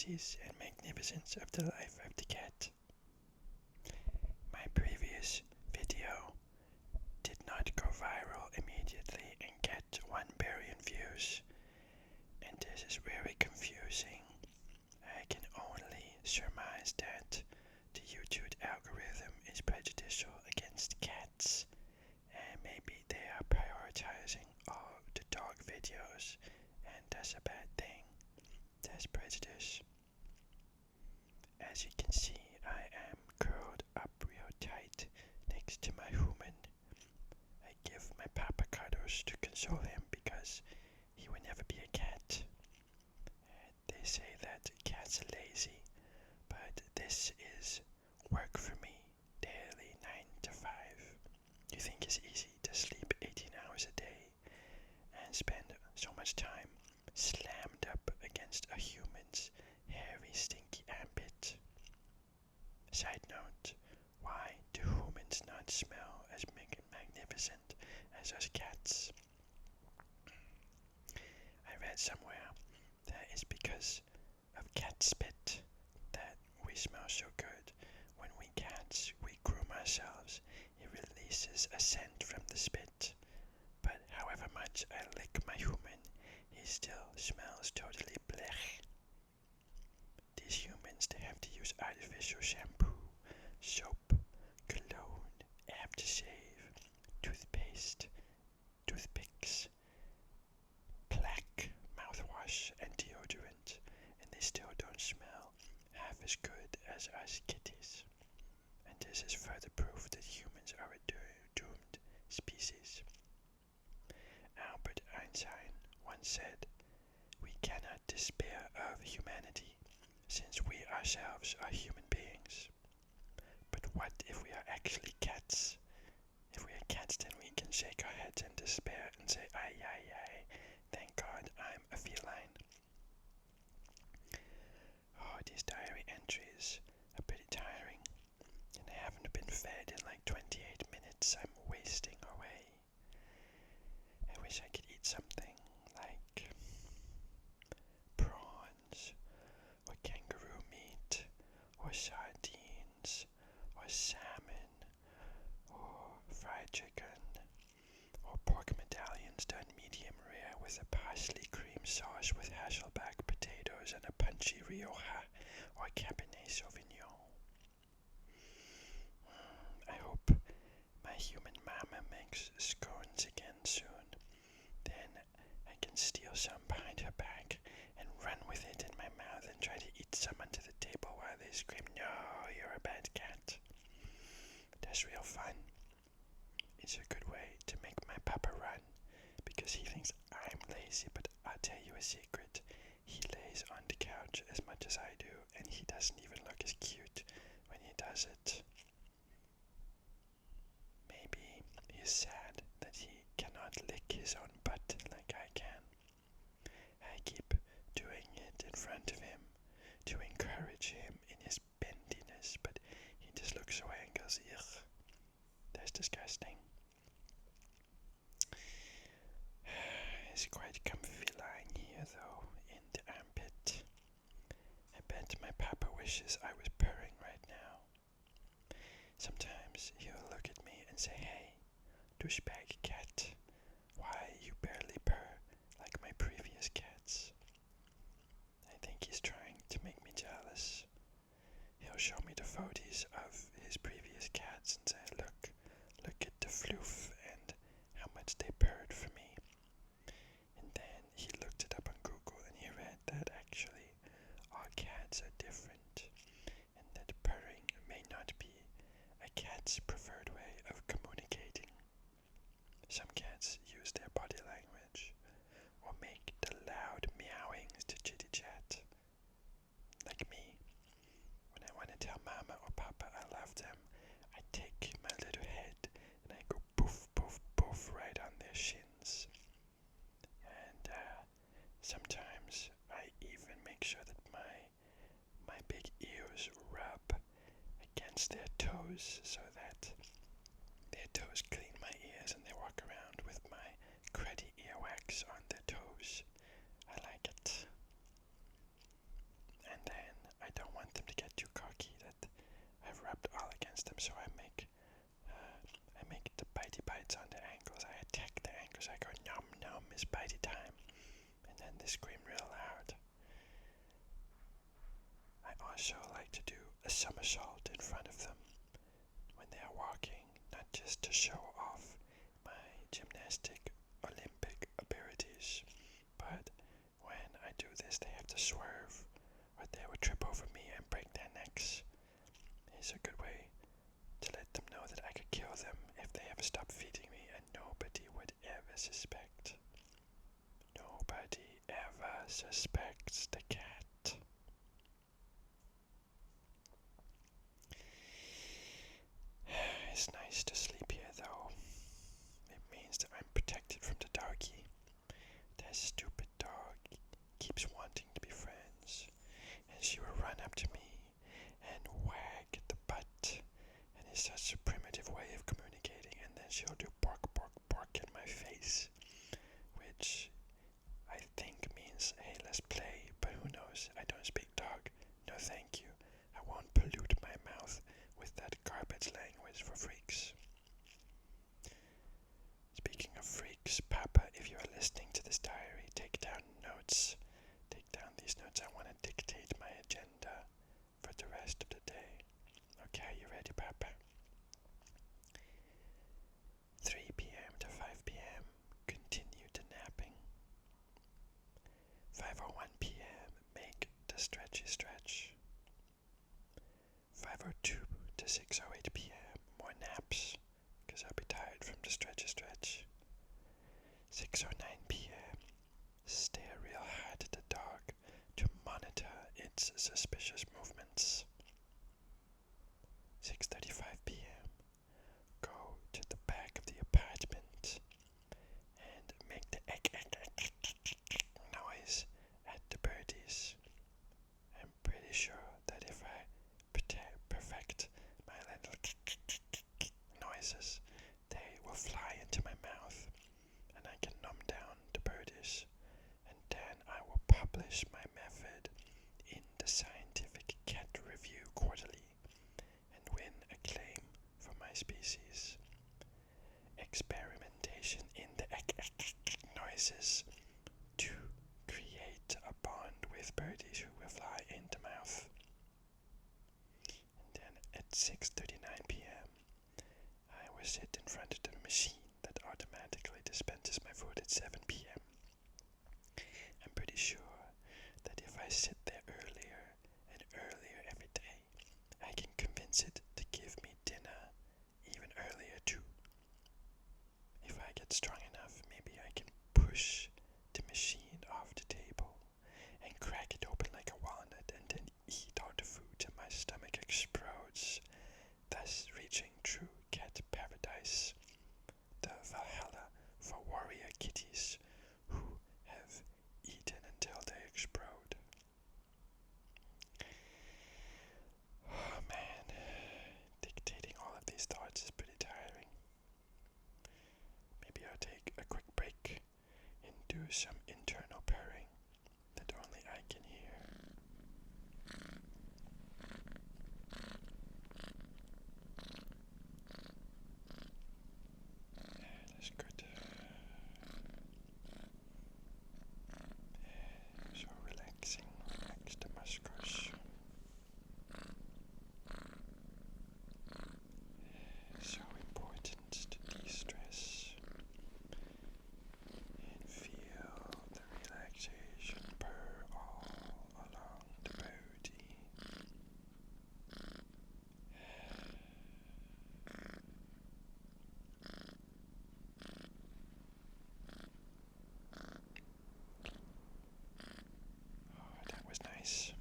beauties and magnificence of the life of the cat. My previous video did not go viral immediately and get 1 billion views, and this is very confusing. I can only surmise that the YouTube algorithm is prejudicial against cats, and maybe they are prioritizing all the dog videos, and that's a bad thing. That's prejudice. As you can see, I am curled up real tight next to my human. I give my papa cuddles to console him because he will never be a cat. They say that cats are lazy, but this is work for me, daily 9 to 5. You think it's easy to sleep 18 hours a day and spend so much time slammed up against a human's hairy, stinky armpit? Side note, why do humans not smell as magnificent as us cats? I read somewhere that it's because of cat spit that we smell so good. When we cats, we groom ourselves, it releases a scent from the spit. But however much I lick my human, he still smells totally blech. These humans, they have to use artificial shampoo, soap, cologne, aftershave, toothpaste, toothpicks, plaque, mouthwash, and deodorant, and they still don't smell half as good as us kitties. And this is further proof that humans are a doomed species. Albert Einstein once said, "We cannot despair of humanity, since we ourselves are human beings." But what if we are actually cats? If we are cats, then we can shake our heads in despair and say, "Ay, ay, ay, thank God I'm a feline." Oh, these diary entries are pretty tiring, and I haven't been fed in like 28 minutes. I'm wasting away. I wish I could eat something like prawns, or kangaroo meat, or sardines, or salmon, or fried chicken, or pork medallions done medium rare with a parsley cream sauce with Hasselback potatoes and a punchy Rioja or Cabernet Sauvignon. I hope my human mama makes scones again soon. Then I can steal some behind her back and run with it in my mouth and try to eat some under the table while they scream, "No, you're a bad cat." That's real fun. It's a good way to make my papa run, because he thinks I'm lazy, but I'll tell you a secret. He lays on the couch as much as I do, and he doesn't even look as cute when he does it. Maybe he's sad that he cannot lick his own butt like I can. I keep doing it in front of him to encourage him in his bendiness, but he just looks away and goes, "Ugh, that's disgusting." It's quite comfy lying here though, in the armpit. I bet my papa wishes I was purring right now. Sometimes he'll look at me and say, "Hey, douchebag cat, why you barely purr like my previous cats?" I think he's trying to make me jealous. He'll show me the photos of his previous cats and say, look at the floof and how much they purred for me. And then he looked it up on Google and he read that actually all cats are different, and that purring may not be a cat's preferred way of communicating. Some cats use their body language or make the loud meowings to chitty chat. Like me, when I want to tell mama or papa I love them, I take my little head and I go poof, poof, poof right on their shins. And sometimes I even make sure that my so I make the bitey bites on the ankles. I attack the ankles. I go nom nom, it's bitey time, and then they scream real loud. I also like to do a somersault in front of them when they are walking, not just to show off my gymnastic Olympic abilities, but when I do this, they have to swerve, or they will trip over me and break their necks. It's a good way to let them know that I could kill them if they ever stop feeding me, and nobody would ever suspect. Nobody ever suspects the cat. It's nice to sleep here, though. It means that I'm protected from the doggy. That stupid dog keeps wanting to be friends, and she will run up to me and wag the butt, and it's such a primitive way of communicating, and then she'll do bark, bark, bark in my face, which I think means, hey, let's play, but who knows? I don't speak dog. No thank you. I won't pollute my mouth with that garbage language for freaks. Speaking of freaks, Papa, if you are listening to this diary, take down notes. Take down these notes. I want to dictate my agenda for the rest of the day. Okay, you ready, Papa? 3 p.m. to 5 p.m. Continue the napping. 5:01 p.m. Make the stretchy stretch. 5:02 to 6:08 p.m. More naps, because I'll be tired from the stretchy stretch. 6:09 p.m. Stare real hard at the dog to monitor its suspicious movements. 6:35 p.m. Go to the back of the apartment and make the noise at the birdies. I'm pretty sure that if I perfect my little noises, they will fly into my mouth, and I can numb down the birdies, and then I will publish my method in the Scientific Cat Review Quarterly and win acclaim for my species. Experimentation in the noises to create a bond with birdies who will fly into mouth. And then at 6:39 p.m. I will sit in front of the machine that automatically dispenses my food at 7 p.m. I'm pretty sure that if I sit there earlier and earlier every day, I can convince it to give me dinner even earlier too. If I get strong enough, maybe I can push the machine off the table and crack it open like a walnut and then eat all the food till my stomach explodes, thus reaching true cat paradise, the Valhalla for warrior kitties who have eaten until they explode. Oh man, dictating all of these thoughts is pretty tiring. Maybe I'll take a quick break and do some internal purring that only I can hear. That's good. So relaxing, relax the muscles. So important to de-stress and feel the relaxation purr all along the body. Oh, that was nice.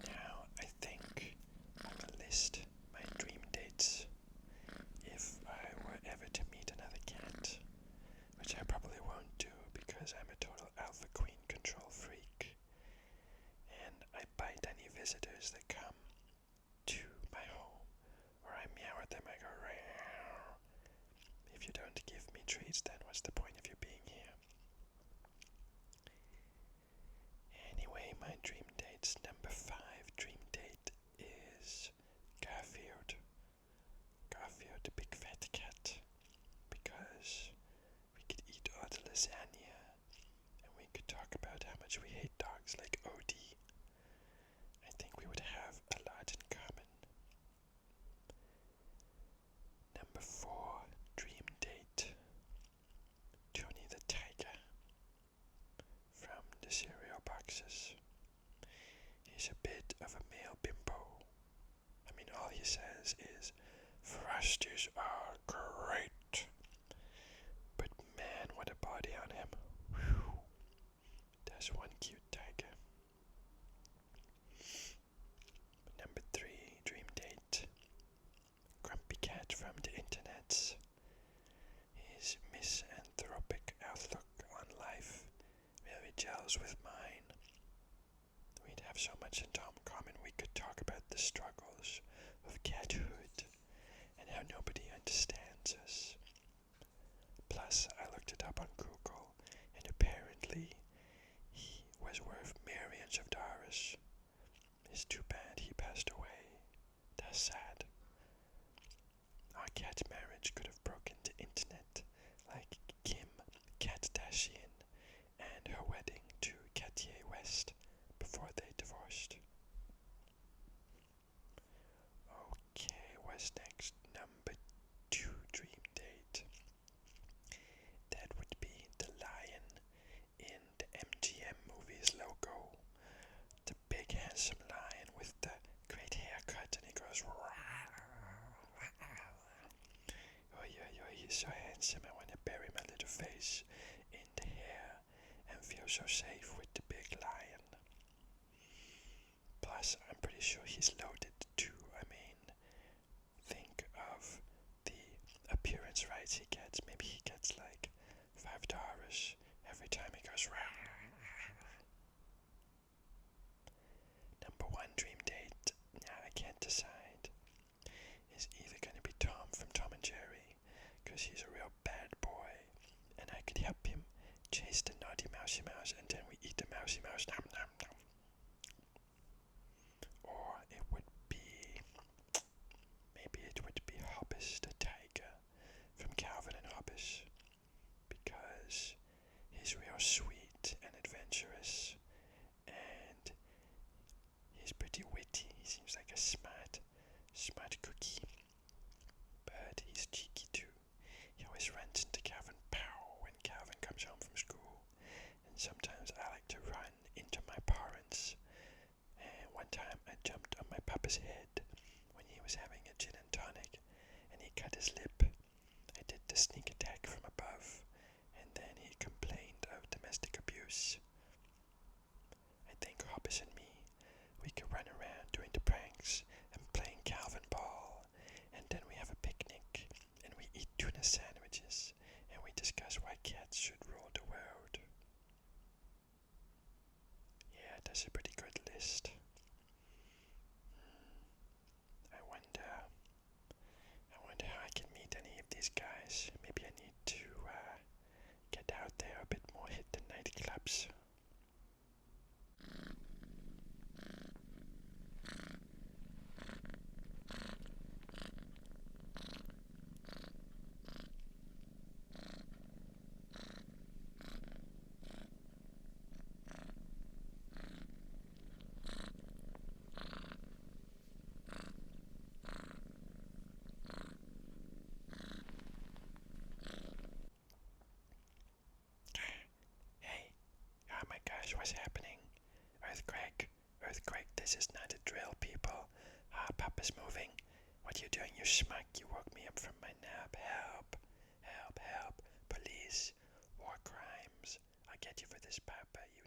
Now I think I will list my dream dates if I were ever to meet another cat, which I probably won't do because I'm a total alpha queen control freak, and I bite any visitors that come to my home, or I meow at them, I go row. If you don't give me treats, then what's the point of you being here? Anyway, my dream dates, number 5 dream date is pasties are great. But man, what a body on him. Whew. That's one cute tiger. Number 3, dream date. Grumpy cat from the internet. His misanthropic outlook on life really gels with mine. We'd have so much in common. We could talk about the struggles of cathood and how nobody understands us. Plus, I looked it up on Google, and apparently he was worth millions of dollars. It's too bad he passed away. That's sad. Our cat marriage could have broken the internet like Kim Kardashian and her wedding to Kanye West before they divorced. Okay, what's next? Number 2 dream date. That would be the lion in the MGM movies logo. The big handsome lion with the great haircut, and he goes oh yeah, he's so handsome. I want to bury my little face in the hair and feel so safe with the big lion. Plus, I'm pretty sure he's loaded too. I mean, think of the appearance rights he gets. Maybe he gets like $5 every time he goes Number 1 dream date. Now I can't decide. Is either going to be Tom from Tom and Jerry, because he's a real bad boy, and I could help him chase the naughty mousey mouse, and then we eat the mousey mouse. Nom nom nom. Or it would be, maybe it would be Hobbes the tiger from Calvin and Hobbes, because he's real sweet and adventurous, and he's pretty witty. He seems like a smart cookie, but he's cheeky too. He always runs into Calvin when Calvin comes home from school, and sometimes I like to run into my parents. And one time I jumped on my papa's head when he was having a gin and tonic, and he cut his lip. I did the sneak attack from above, and then he complained of domestic abuse. I think Hobbes and me, we could run around doing the pranks and playing Calvin ball, and then we have a picnic, and we eat tuna sandwiches, and we discuss why cats should rule the world. Yeah, that's a pretty good list. I wonder how I can meet any of these guys. Maybe I need to get out there a bit more, hit the nightclubs. Hey, oh my gosh, what's happening? Earthquake, this is not a drill, people. Papa's moving. What are you doing, you schmuck? You woke me up from my nap. Help, help, help. Police, war crimes. I'll get you for this, Papa, you